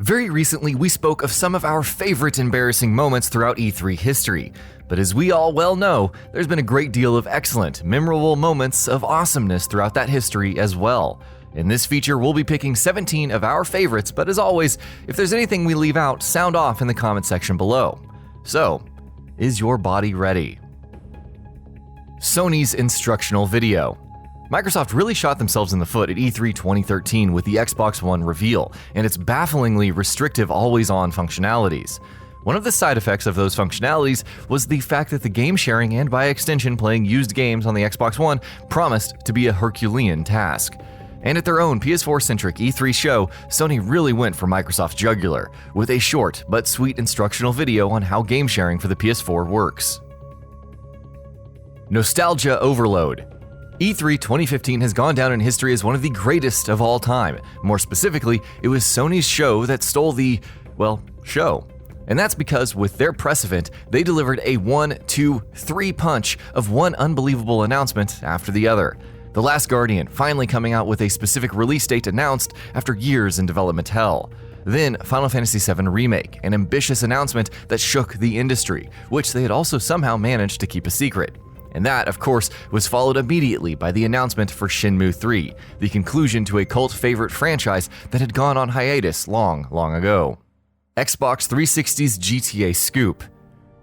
Very recently, we spoke of some of our favorite embarrassing moments throughout E3 history, but as we all well know, there's been a great deal of excellent, memorable moments of awesomeness throughout that history as well. In this feature, we'll be picking 17 of our favorites, but as always, if there's anything we leave out, sound off in the comment section below. So, is your body ready? Sony's instructional video. Microsoft really shot themselves in the foot at E3 2013 with the Xbox One reveal and its bafflingly restrictive always-on functionalities. One of the side effects of those functionalities was the fact that the game sharing and by extension playing used games on the Xbox One promised to be a Herculean task. And at their own PS4-centric E3 show, Sony really went for Microsoft's jugular with a short but sweet instructional video on how game sharing for the PS4 works. Nostalgia overload. E3 2015 has gone down in history as one of the greatest of all time. More specifically, it was Sony's show that stole the, show. And that's because with their press event, they delivered a 1, 2, 3 punch of one unbelievable announcement after the other. The Last Guardian finally coming out with a specific release date announced after years in development hell. Then Final Fantasy VII Remake, an ambitious announcement that shook the industry, which they had also somehow managed to keep a secret. And that, of course, was followed immediately by the announcement for Shenmue 3, the conclusion to a cult favorite franchise that had gone on hiatus long ago. Xbox 360's GTA scoop.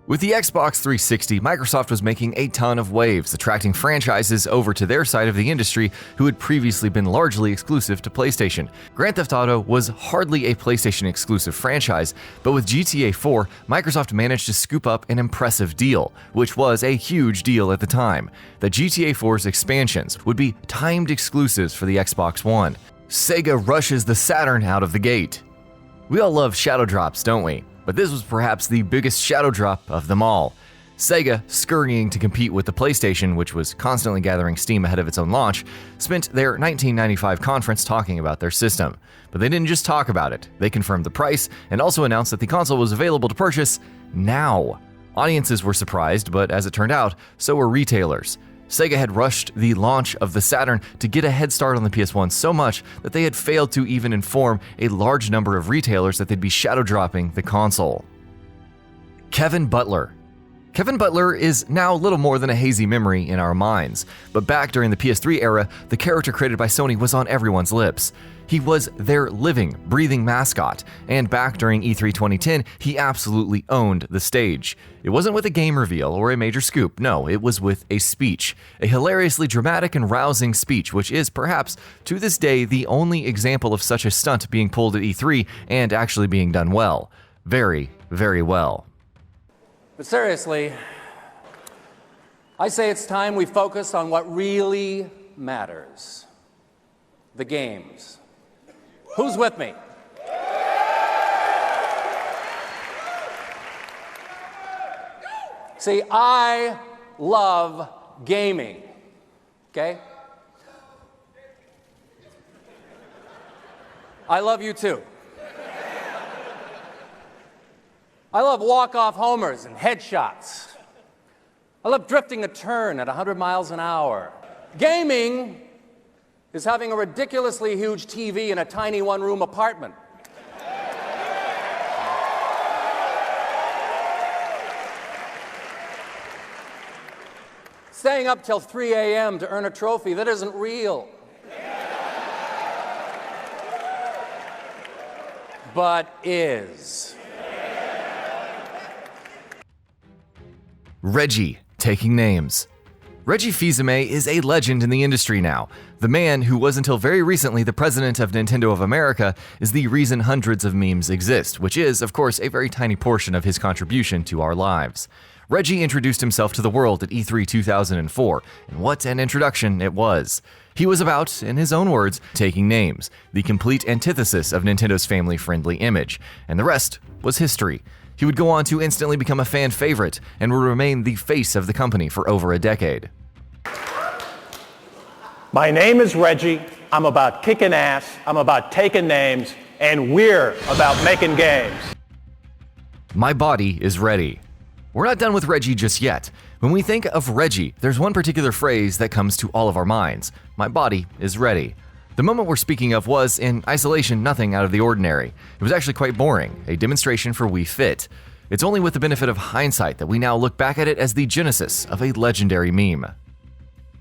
With the Xbox 360, Microsoft was making a ton of waves, attracting franchises over to their side of the industry who had previously been largely exclusive to PlayStation. Grand Theft Auto was hardly a PlayStation exclusive franchise, but with GTA 4, Microsoft managed to scoop up an impressive deal, which was a huge deal at the time. The GTA 4's expansions would be timed exclusives for the Xbox One. Sega rushes the Saturn out of the gate. We all love shadow drops, don't we? But this was perhaps the biggest shadow drop of them all. Sega, scurrying to compete with the PlayStation, which was constantly gathering steam ahead of its own launch, spent their 1995 conference talking about their system. But they didn't just talk about it, they confirmed the price and also announced that the console was available to purchase now. Audiences were surprised, but as it turned out, so were retailers. Sega had rushed the launch of the Saturn to get a head start on the PS1 so much that they had failed to even inform a large number of retailers that they'd be shadow dropping the console. Kevin Butler. Kevin Butler is now little more than a hazy memory in our minds, but back during the PS3 era, the character created by Sony was on everyone's lips. He was their living, breathing mascot, and back during E3 2010, he absolutely owned the stage. It wasn't with a game reveal or a major scoop, no, it was with a speech. A hilariously dramatic and rousing speech, which is perhaps, to this day, the only example of such a stunt being pulled at E3 and actually being done well. Very, very well. But seriously, I say it's time we focus on what really matters. The games. Who's with me? See, I love gaming, okay? I love you too. I love walk-off homers and headshots. I love drifting a turn at 100 miles an hour. Gaming is having a ridiculously huge TV in a tiny one-room apartment. Staying up till 3 a.m. to earn a trophy that isn't real. But is. Reggie, taking names. Reggie Filsaime is a legend in the industry now. The man who was until very recently the president of Nintendo of America is the reason hundreds of memes exist, which is, of course, a very tiny portion of his contribution to our lives. Reggie introduced himself to the world at E3 2004, and what an introduction it was. He was about, in his own words, taking names, the complete antithesis of Nintendo's family-friendly image, and the rest was history. He would go on to instantly become a fan favorite and would remain the face of the company for over a decade. My name is Reggie. I'm about kicking ass, I'm about taking names, and we're about making games. My body is ready. We're not done with Reggie just yet. When we think of Reggie, there's one particular phrase that comes to all of our minds. My body is ready. The moment we're speaking of was, in isolation, nothing out of the ordinary. It was actually quite boring, a demonstration for Wii Fit. It's only with the benefit of hindsight that we now look back at it as the genesis of a legendary meme.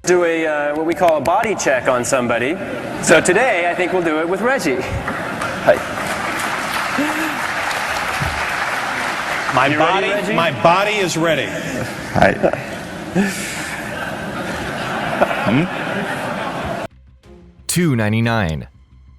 Do what we call a body check on somebody. So today, I think we'll do it with Reggie. Hi. My body is ready. Hi. $2.99.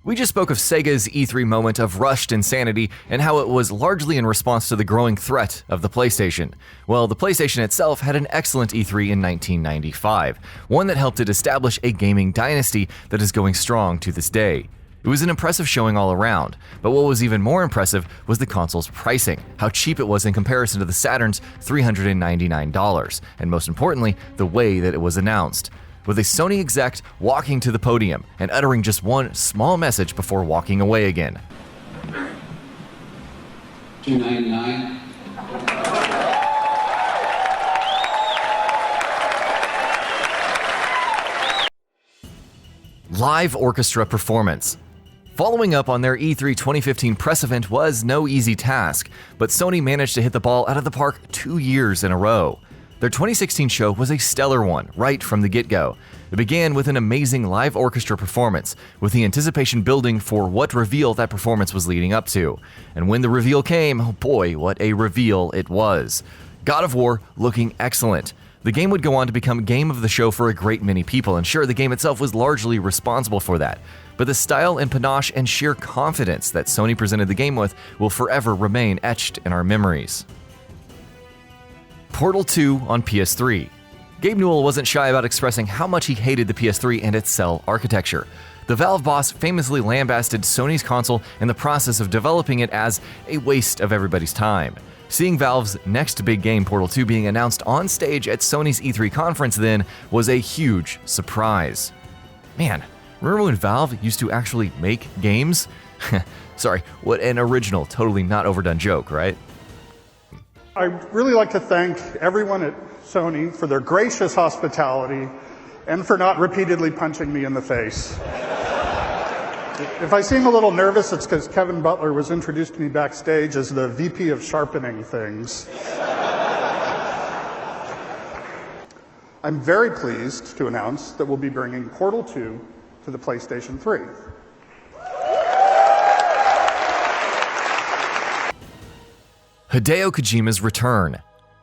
We just spoke of Sega's E3 moment of rushed insanity and how it was largely in response to the growing threat of the PlayStation. Well, the PlayStation itself had an excellent E3 in 1995, one that helped it establish a gaming dynasty that is going strong to this day. It was an impressive showing all around, but what was even more impressive was the console's pricing, how cheap it was in comparison to the Saturn's $399, and most importantly, the way that it was announced. With a Sony exec walking to the podium and uttering just one small message before walking away again. $2.99. Live orchestra performance. Following up on their E3 2015 press event was no easy task, but Sony managed to hit the ball out of the park 2 years in a row. Their 2016 show was a stellar one, right from the get-go. It began with an amazing live orchestra performance, with the anticipation building for what reveal that performance was leading up to. And when the reveal came, oh boy, what a reveal it was. God of War looking excellent. The game would go on to become game of the show for a great many people, and sure, the game itself was largely responsible for that. But the style and panache and sheer confidence that Sony presented the game with will forever remain etched in our memories. Portal 2 on PS3. Gabe Newell wasn't shy about expressing how much he hated the PS3 and its cell architecture. The Valve boss famously lambasted Sony's console in the process of developing it as a waste of everybody's time. Seeing Valve's next big game, Portal 2, being announced on stage at Sony's E3 conference then was a huge surprise. Man, remember when Valve used to actually make games? Sorry, what an original, totally not overdone joke, right? I'd really like to thank everyone at Sony for their gracious hospitality and for not repeatedly punching me in the face. If I seem a little nervous, it's because Kevin Butler was introduced to me backstage as the VP of sharpening things. I'm very pleased to announce that we'll be bringing Portal 2 to the PlayStation 3. Hideo Kojima's Return.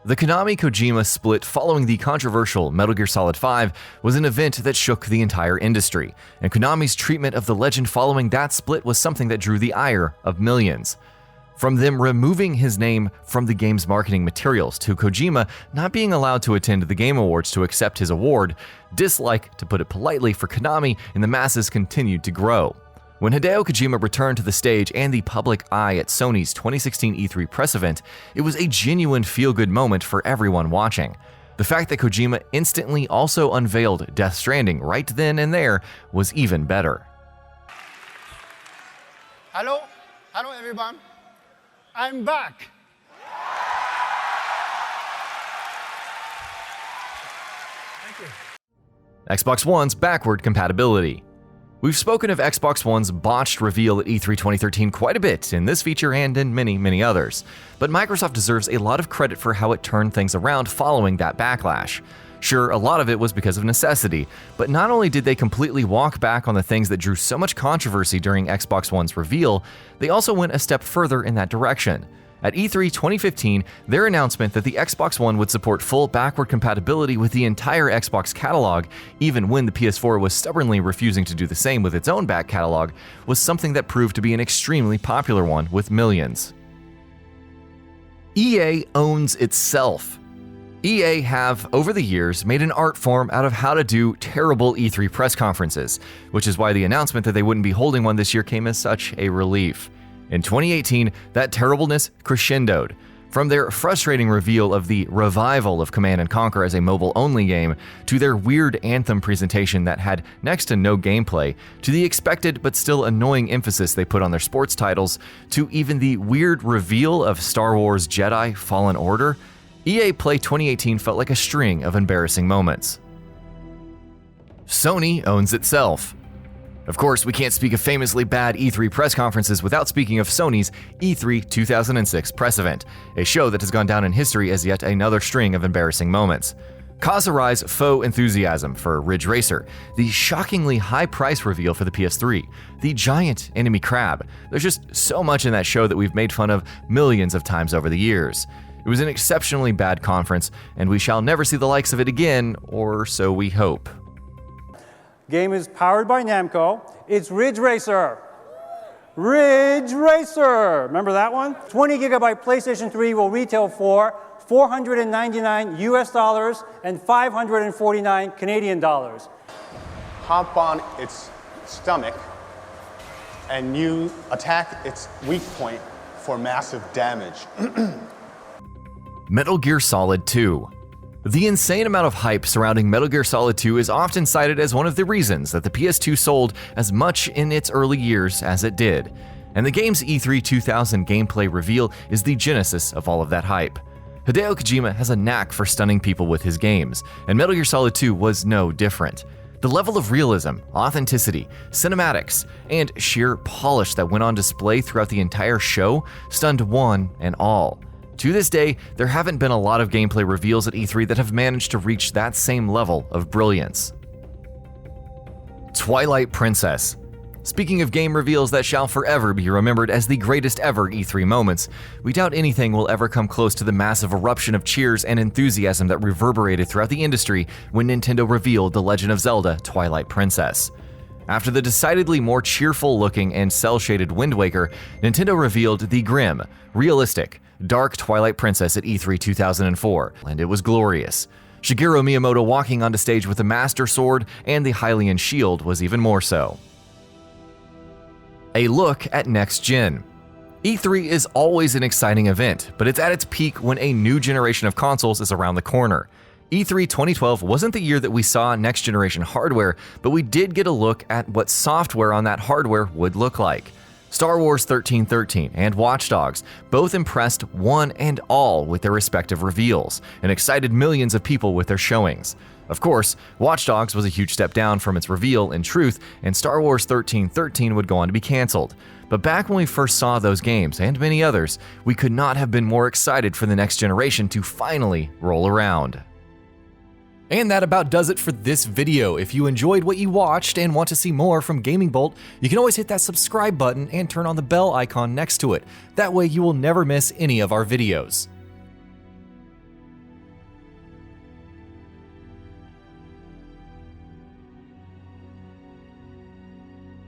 The Konami-Kojima split following the controversial Metal Gear Solid 5 was an event that shook the entire industry, and Konami's treatment of the legend following that split was something that drew the ire of millions. From them removing his name from the game's marketing materials to Kojima not being allowed to attend the Game Awards to accept his award, dislike, to put it politely, for Konami in the masses continued to grow. When Hideo Kojima returned to the stage and the public eye at Sony's 2016 E3 press event, it was a genuine feel-good moment for everyone watching. The fact that Kojima instantly also unveiled Death Stranding right then and there was even better. Hello everyone. I'm back. Thank you. Xbox One's backward compatibility. We've spoken of Xbox One's botched reveal at E3 2013 quite a bit in this feature and in many, many others, but Microsoft deserves a lot of credit for how it turned things around following that backlash. Sure, a lot of it was because of necessity, but not only did they completely walk back on the things that drew so much controversy during Xbox One's reveal, they also went a step further in that direction. At E3 2015, their announcement that the Xbox One would support full backward compatibility with the entire Xbox catalog, even when the PS4 was stubbornly refusing to do the same with its own back catalog, was something that proved to be an extremely popular one with millions. EA owns itself. EA have, over the years, made an art form out of how to do terrible E3 press conferences, which is why the announcement that they wouldn't be holding one this year came as such a relief. In 2018, that terribleness crescendoed. From their frustrating reveal of the revival of Command & Conquer as a mobile-only game, to their weird Anthem presentation that had next to no gameplay, to the expected but still annoying emphasis they put on their sports titles, to even the weird reveal of Star Wars Jedi Fallen Order, EA Play 2018 felt like a string of embarrassing moments. Sony owns itself. Of course, we can't speak of famously bad E3 press conferences without speaking of Sony's E3 2006 press event, a show that has gone down in history as yet another string of embarrassing moments. Kazurai's faux enthusiasm for Ridge Racer, the shockingly high price reveal for the PS3, the giant enemy crab. There's just so much in that show that we've made fun of millions of times over the years. It was an exceptionally bad conference, and we shall never see the likes of it again, or so we hope. Game is powered by Namco. It's Ridge Racer. Ridge Racer! Remember that one? 20 gigabyte PlayStation 3 will retail for $499 US and 549 Canadian dollars. Hop on its stomach and you attack its weak point for massive damage. Metal Gear Solid 2. The insane amount of hype surrounding Metal Gear Solid 2 is often cited as one of the reasons that the PS2 sold as much in its early years as it did. And the game's E3 2000 gameplay reveal is the genesis of all of that hype. Hideo Kojima has a knack for stunning people with his games, and Metal Gear Solid 2 was no different. The level of realism, authenticity, cinematics, and sheer polish that went on display throughout the entire show stunned one and all. To this day, there haven't been a lot of gameplay reveals at E3 that have managed to reach that same level of brilliance. Twilight Princess. Speaking of game reveals that shall forever be remembered as the greatest ever E3 moments, we doubt anything will ever come close to the massive eruption of cheers and enthusiasm that reverberated throughout the industry when Nintendo revealed The Legend of Zelda: Twilight Princess. After the decidedly more cheerful-looking and cel-shaded Wind Waker, Nintendo revealed the grim, realistic, dark Twilight Princess at E3 2004, and it was glorious. Shigeru Miyamoto walking onto stage with the Master Sword and the Hylian Shield was even more so. A look at next gen. E3 is always an exciting event, but it's at its peak when a new generation of consoles is around the corner. E3 2012 wasn't the year that we saw next generation hardware, but we did get a look at what software on that hardware would look like. Star Wars 1313 and Watch Dogs both impressed one and all with their respective reveals, and excited millions of people with their showings. Of course, Watch Dogs was a huge step down from its reveal in truth, and Star Wars 1313 would go on to be cancelled. But back when we first saw those games, and many others, we could not have been more excited for the next generation to finally roll around. And that about does it for this video. If you enjoyed what you watched and want to see more from GamingBolt, you can always hit that subscribe button and turn on the bell icon next to it. That way you will never miss any of our videos.